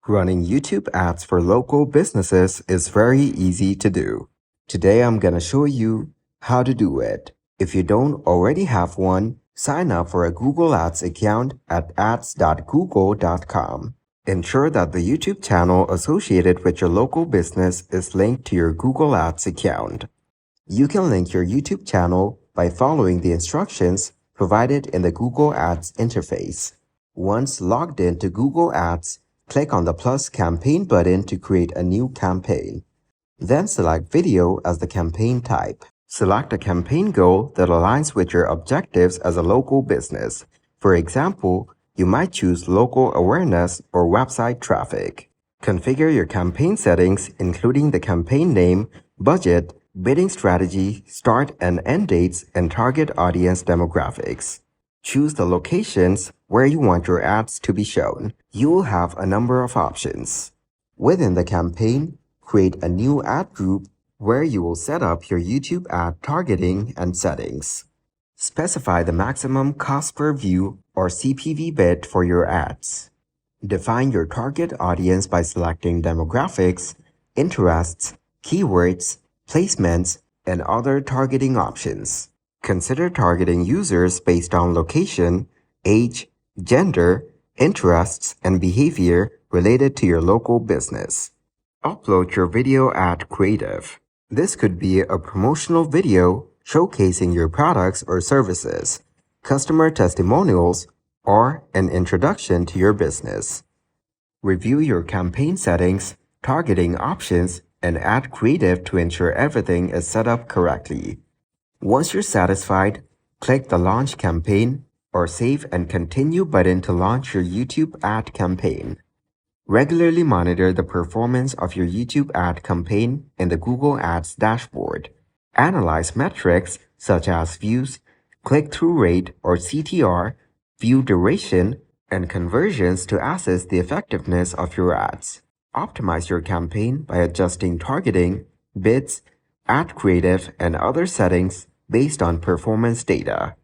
Running YouTube ads for local businesses is very easy to do. Today I'm gonna show you how to do it. If you don't already have one, sign up for a Google Ads account at ads.google.com. Ensure that the YouTube channel associated with your local business is linked to your Google Ads account. You can link your YouTube channel by following the instructions provided in the Google Ads interface. Once logged into Google Ads, click on the plus campaign button to create a new campaign. Then select video as the campaign type. Select a campaign goal that aligns with your objectives as a local business. For example, you might choose local awareness or website traffic. Configure your campaign settings, including the campaign name, budget, bidding strategy, start and end dates, and target audience demographics. Choose the locations where you want your ads to be shown. You will have a number of options. Within the campaign, create a new ad group where you will set up your YouTube ad targeting and settings. Specify the maximum cost per view or CPV bid for your ads. Define your target audience by selecting demographics, interests, keywords, placements, and other targeting options. Consider targeting users based on location, age, gender, interests, and behavior related to your local business. Upload your video ad creative. This could be a promotional video showcasing your products or services, customer testimonials, or an introduction to your business. Review your campaign settings, targeting options, and ad creative to ensure everything is set up correctly. Once you're satisfied, click the Launch Campaign or Save and Continue button to launch your YouTube ad campaign. Regularly monitor the performance of your YouTube ad campaign in the Google Ads dashboard. Analyze metrics such as views, click-through rate or CTR, view duration, and conversions to assess the effectiveness of your ads. Optimize your campaign by adjusting targeting, bids, ad creative, and other settings based on performance data.